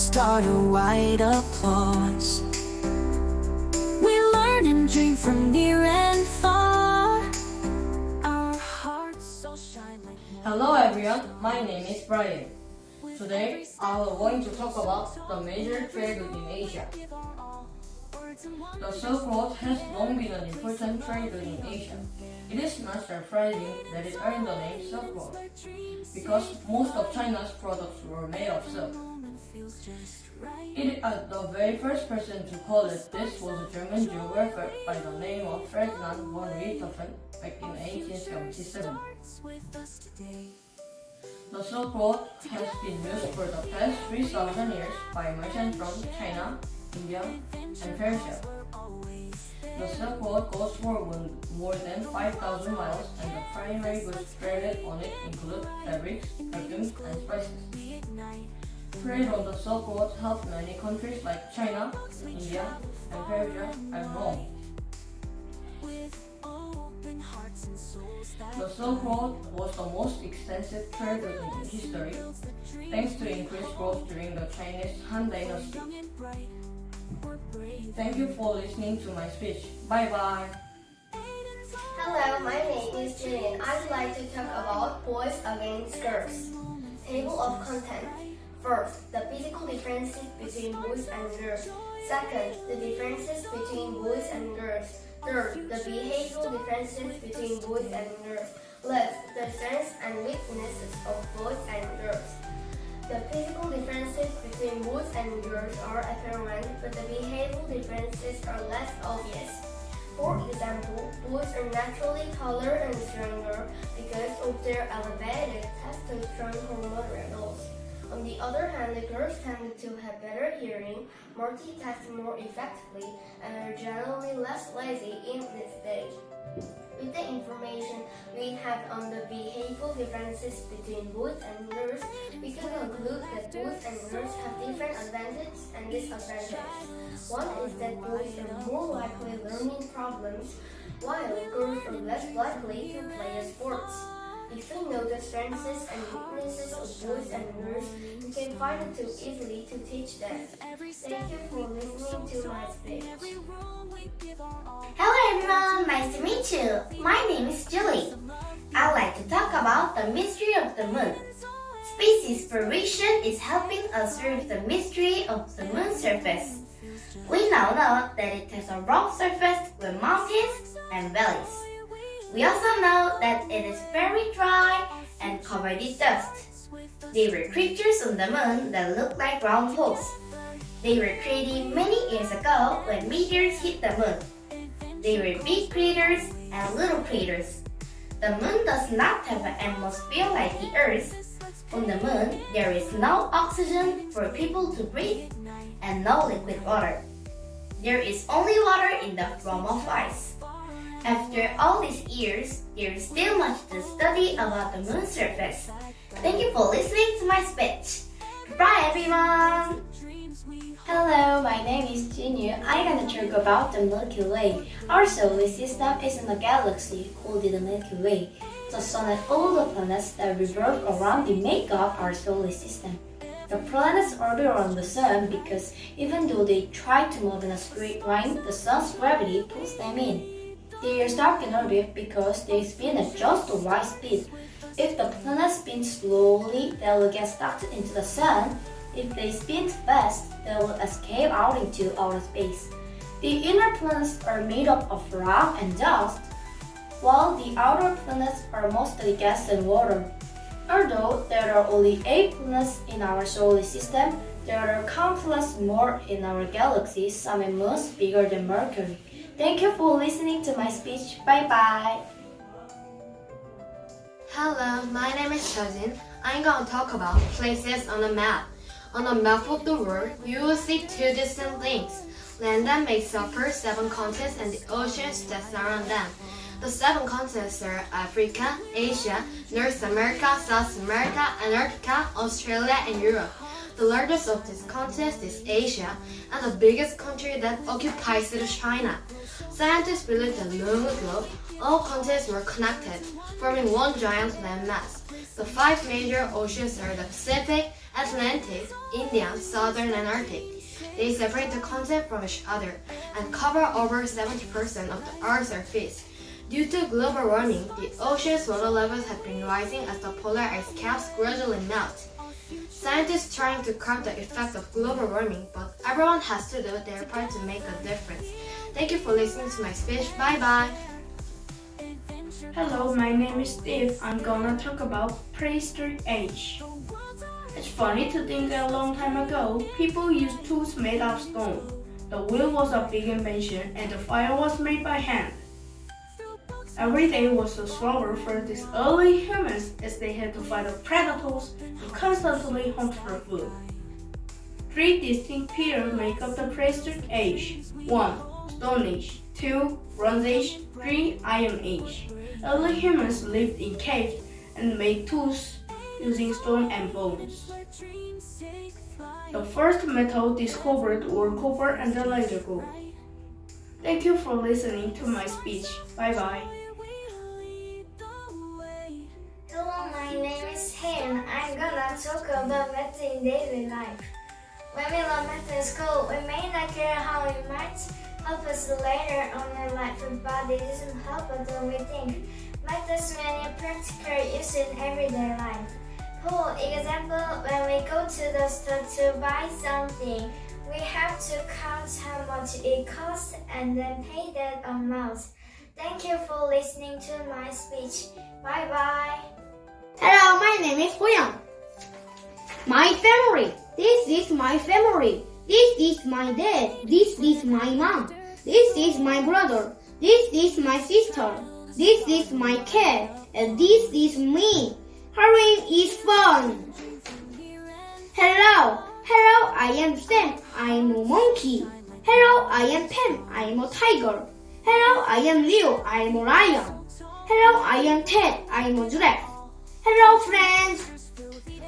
start a wide applause. We learn and dream from near and far. Our hearts so shine like Hello everyone, my name is Brian. Today, I am going to talk about the major trade route in Asia. The Silk Road has long been an important trade route in Asia. It is not surprising that it earned the name Silk Road, because most of China's products were made of silk. The very first person to call it this was a German geographer by the name of Ferdinand von Richthofen back in 1877. The Silk Road has been used for the past 3,000 years by merchants from China, India, and Persia. The Silk Road goes for more than 5,000 miles, and the primary goods traded on it include fabrics, perfumes, and spices. Trade on the Silk Road helped many countries like China, India, and Persia, and Rome. The Silk Road was the most extensive trade route in history, thanks to increased growth during the Chinese Han Dynasty. Thank you for listening to my speech. Bye bye. Hello, my name is Jillian. I'd like to talk about boys against girls. Table of content. First, the physical differences between boys and girls. Second, the differences between boys and girls. Third, the behavioral differences between boys and girls. Last, the strengths and weaknesses of boys and girls. The physical differences between boys and girls are apparent, but the behavioral differences are less obvious. For example, boys are naturally taller and stronger because of their elevated testosterone hormone levels. On the other hand, the girls tend to have better hearing, multitask more effectively, and are generally less lazy in this stage. With the information we have on the behavioral differences between boys and girls, we can conclude that boys and girls have different advantages and disadvantages. One is that boys are more likely learning problems, while girls are less likely to play sports. If we know the strengths and weaknesses of boys and girls, we can find it too easily to teach them. Thank you for listening to my speech. Hello everyone, nice to meet you. My name is Julie. I'd like to talk about the mystery of the moon. Space exploration is helping us solve the mystery of the moon's surface. We now know that it has a rough surface with mountains and valleys. We also know that it is very dry and covered in dust. There were creatures on the moon that looked like round holes. They were created many years ago when meteors hit the moon. They were big craters and little craters. The moon does not have an atmosphere like the Earth. On the moon, there is no oxygen for people to breathe and no liquid water. There is only water in the form of ice. After all these years, there is still much to study about the moon's surface. Thank you for listening to my speech. Goodbye, everyone! Hello, my name is Jinyu. I'm gonna talk about the Milky Way. Our solar system is in a galaxy called the Milky Way. The sun and all the planets that revolve around it make up our solar system. The planets orbit around the sun because even though they try to move in a straight line, the sun's gravity pulls them in. They are stuck in orbit because they spin at just the right speed. If the planets spin slowly, they will get stuck into the sun. If they spin fast, they will escape out into outer space. The inner planets are made up of rock and dust, while the outer planets are mostly gas and water. Although there are only 8 planets in our solar system, there are countless more in our galaxy, some and most bigger than Mercury. Thank you for listening to my speech. Bye bye. Hello, my name is Chojin. I'm going to talk about places on a map. On a map of the world, you will see 2 distinct things. Land that makes up for 7 continents and the oceans that surround them. The 7 continents are Africa, Asia, North America, South America, Antarctica, Australia, and Europe. The largest of these continents is Asia, and the biggest country that occupies it is China. Scientists believe that long ago, all continents were connected, forming one giant landmass. The 5 major oceans are the Pacific, Atlantic, Indian, Southern, and Arctic. They separate the continent from each other and cover over 70% of the Earth's surface. Due to global warming, the ocean's water levels have been rising as the polar ice caps gradually melt. Scientists trying to curb the effect of global warming, but everyone has to do their part to make a difference. Thank you for listening to my speech. Bye bye. Hello, my name is Steve. I'm gonna talk about prehistoric age. It's funny to think that a long time ago, people used tools made of stone. The wheel was a big invention and the fire was made by hand. Every day was a struggle for these early humans as they had to fight off predators and constantly hunt for food. 3 distinct periods make up the prehistoric age. 1. Stone Age. 2. Bronze Age. 3. Iron Age. Early humans lived in caves and made tools using stone and bones. The first metal discovered were copper and laser gold. Thank you for listening to my speech. Bye bye. Hello, my name is Hayden. I'm gonna talk about math in daily life. When we learn math in school, we may not care how it might help us later on in life, but it doesn't help us when we think. Math has many practical uses in everyday life. For example, when we go to the store to buy something, we have to count how much it costs and then pay that amount. Thank you for listening to my speech. Bye bye. Hello, my name is Hoyoung. My family. This is my family. This is my dad. This is my mom. This is my brother. This is my sister. This is my cat. And this is me. Halloween is fun. Hello. Hello, I am Sam. I'm a monkey. Hello, I am Pam. I'm a tiger. Hello, I am Leo. I'm a lion. Hello, I am Ted. I'm a giraffe. Hello, friends.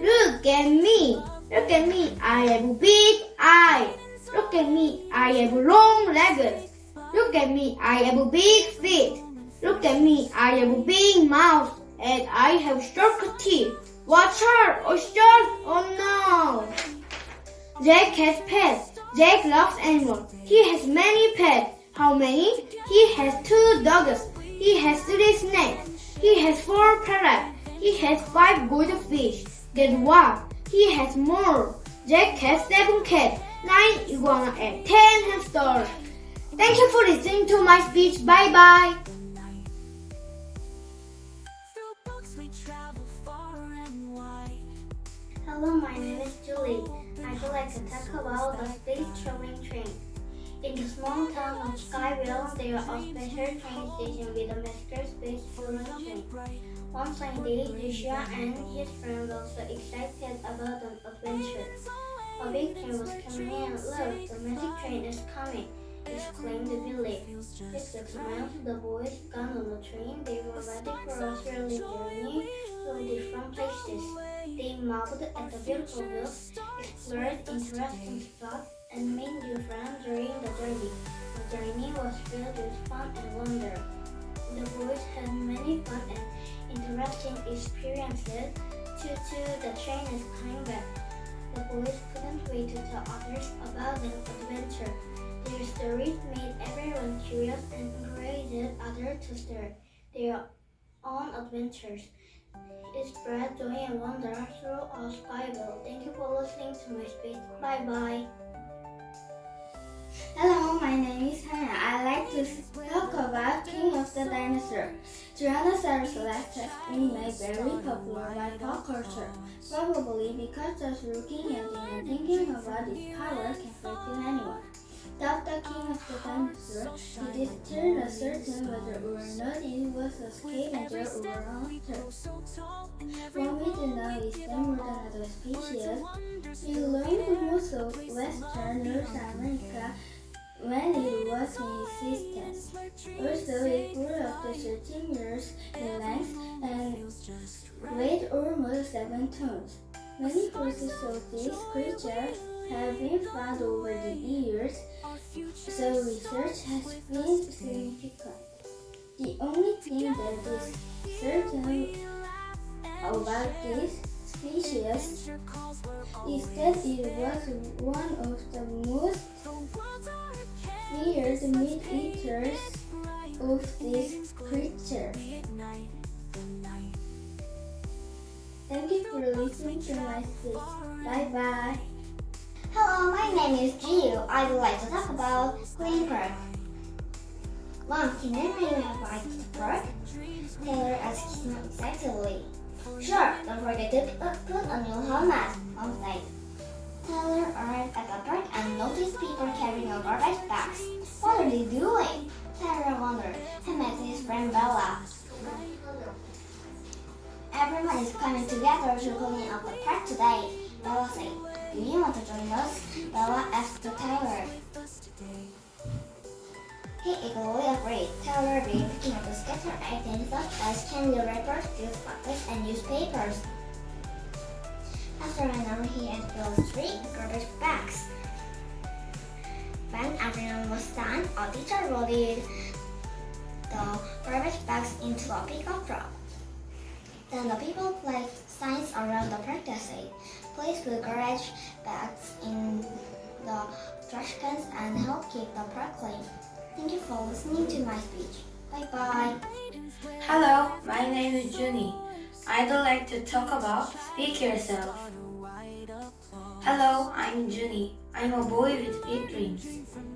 Look at me. Look at me. I have a big eye. Look at me. I have long legs. Look at me. I have big feet. Look at me. I have a big mouth. And I have sharp teeth. Watch out! A shark! Oh no! Jack has pets. Jack loves animals. He has many pets. How many? He has 2 dogs. He has 3 snakes. He has 4 parrots. He has 5 goldfish. Guess what? He has more. Jack has 7 cats, 9 iguana, and 10 hamsters. Thank you for listening to my speech. Bye bye. Hello, my name is Julie. I would like to talk about the space traveling train. In the small town of Skyville, there was a special train station with a master space traveling train. One fine day, Joshua and his friends were so excited about an adventure. A big train was coming in. Look, the magic train is coming, exclaimed Billy. With 6 miles, the boys got on the train. They were ready for a thrilling journey to different places. They marveled at the beautiful views, explored interesting spots, and made new friends during the journey. The journey was filled with fun and wonder. The boys had many fun and interesting experiences. Choo-choo, the train is coming back. The boys couldn't wait to tell others about their adventure. Their stories made everyone curious and encouraged others to start their own adventures. It spread joy and wonder throughout Skyville. Thank you for listening to my speech. Bye bye. Hello, my name is Hannah. I like to talk about King of the Dinosaur. Tyrannosaurus Rex has been made very popular by pop culture, probably because just looking at it and thinking about its power can frighten anyone. Without the King of the Dinosaur, it is still uncertain whether or not it was a scavenger or a hunter. What we do know is that more than other species, it learned most of Western North America when it was in existence. Also, it grew up to 13 meters in length and weighed almost 7 tons. Many fossils of these creatures have been found over the years, so research has been significant. The only thing that is certain about this species Instead, it was one of the most feared meat-eaters of this creature. Thank you for listening to my speech. Bye-bye. Hello, my name is Jiu. I'd like to talk about clean pork. Mom, can I bring my bite to the pork? Taylor asked him excitedly. Sure, don't forget to put on your helmet, Mom said. Taylor arrived at the park and noticed people carrying a garbage bags. What are they doing? Taylor wondered. He met his friend Bella. Everyone is coming together to clean up the park today, Bella said. Do you want to join us? Bella asked Taylor. He eagerly agreed. Taylor began picking up the scattered items such as candy wrappers, juice boxes, and newspapers. After an hour, he had filled 3 garbage bags. When everyone was done, a teacher loaded the garbage bags into a pickup truck. Then the people placed signs around the park that said, "Please put garbage bags in the trash cans and help keep the park clean." Thank you for listening to my speech. Bye-bye. Hello, my name is Junie. I'd like to talk about Speak Yourself. Hello, I'm Junie. I'm a boy with big dreams.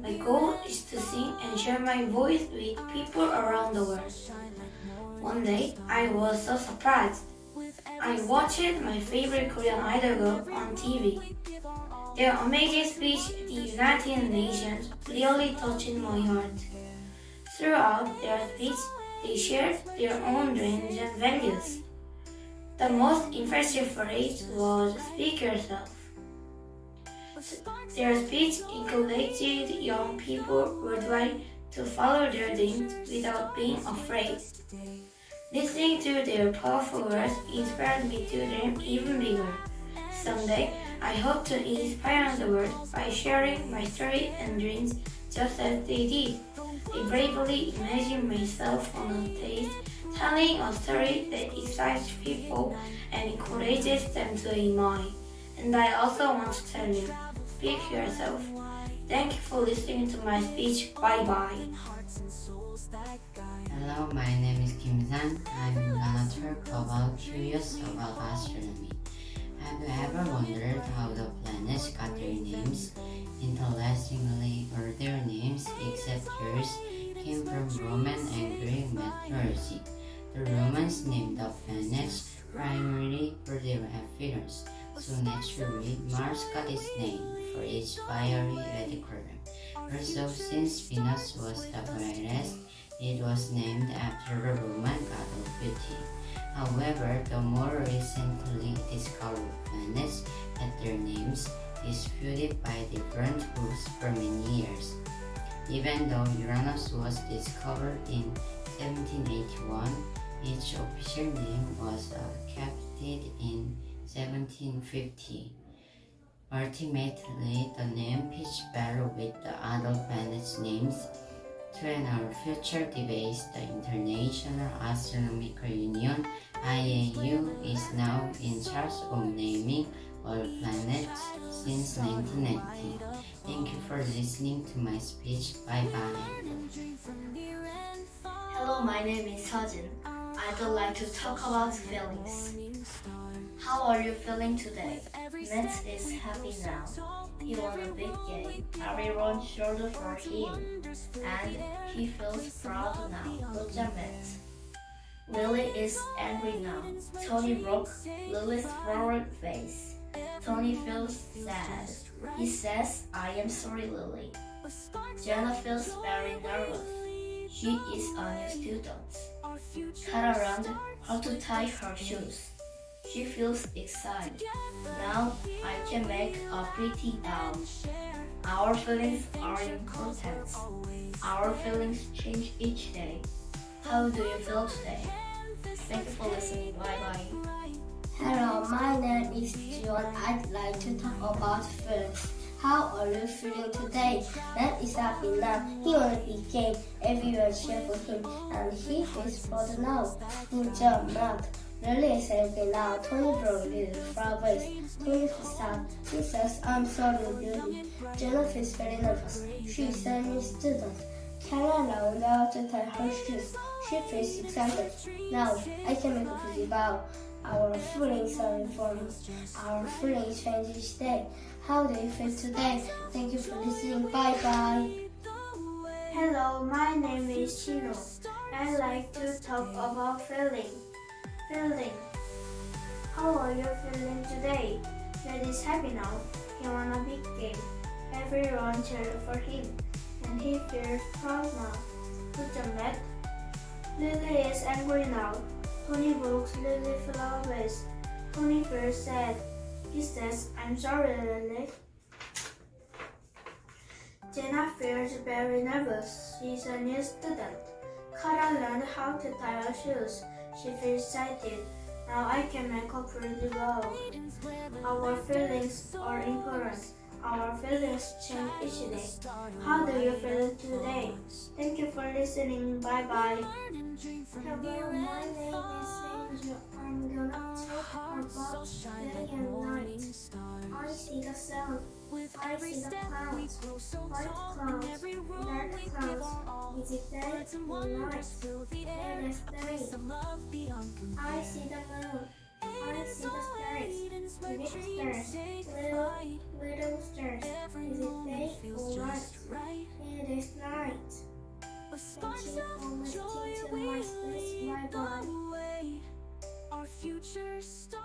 My goal is to sing and share my voice with people around the world. One day, I was so surprised. I watched my favorite Korean idol group on TV. Their amazing speech at the United Nations really touched my heart. Throughout their speech, they shared their own dreams and values. The most impressive phrase was "Speak yourself." Their speech encouraged young people worldwide to follow their dreams without being afraid. Listening to their powerful words inspired me to dream even bigger. Someday, I hope to inspire the world by sharing my story and dreams just as they did. I bravely imagine myself on a stage telling a story that excites people and encourages them to imagine. And I also want to tell you, speak yourself. Thank you for listening to my speech. Bye-bye. Hello, my name is Kim San. I'm gonna talk about curious about astronomy. Have you ever wondered how the planets got their names? Interestingly, all their names except yours came from Roman and Greek mythology. The Romans named the planets primarily for their appearance, so naturally Mars got its name for its fiery red color. Also, since Venus was the brightest, it was named after the Roman god of beauty. However, the more recently discovered planets had their names disputed by different groups for many years. Even though Uranus was discovered in 1781, its official name was kept in 1750. Ultimately, the name pitched battle with the other planets' names. To end our future debates, the International Astronomical Union (IAU) is now in charge of naming all planets since 1990. Thank you for listening to my speech. Bye-bye. Hello, my name is Sejin. I'd like to talk about feelings. How are you feeling today? Matt is happy now. He won a big game. Everyone cheered for him, and he feels proud now. Good job, Matt. Lily is angry now. Tony broke Lily's forward face. Tony feels sad. He says, "I am sorry, Lily." Jenna feels very nervous. She is a new student. Cut around how to tie her shoes. She feels excited. Now I can make a pretty doll. Our feelings are important. Our feelings change each day. How do you feel today? Thank you for listening. Bye-bye. Hello, my name is John. I'd like to talk about feelings. How are you feeling today? Matt is happy now. He won a big game. Everyone cheered for him, and he feels proud now. Good job, Matt. Lily is okay now. Tony broke little flowers. Tony was sad. He says, I'm sorry, Lily. Jennifer is very nervous. She is a new student. Kara learned how to tie her shoes. She feels excited. Now, I can make a pretty bow. Our feelings are informed. Our feelings change each day. How do you feel today? Thank you for listening. Bye-bye. Hello, my name is Chino. I like to talk about feeling. How are you feeling today? Dad is happy now. He won a big game. Everyone cheered for him, and he feels proud now. Good job, Matt. Lily is angry now. Tony books Lily flowers. Tony feels sad. He says, I'm sorry, Lily. Jenna feels very nervous. She's a new student. Kara learned how to tie her shoes. She feels excited. Now I can make a pretty bow. Our feelings are important. Our feelings change each day. How do you feel today? Thank you for listening. Bye-bye. Hello, my name is Angel. I'm gonna talk about day and night. I see the sun. I see the clouds. White clouds, dark clouds. Is it day or night? It is day. I see the moon. I see the stars. Big stars. Little stars. Is it day or night? It is night. Thank you for listening to my speech. Bye-bye. Our future starts.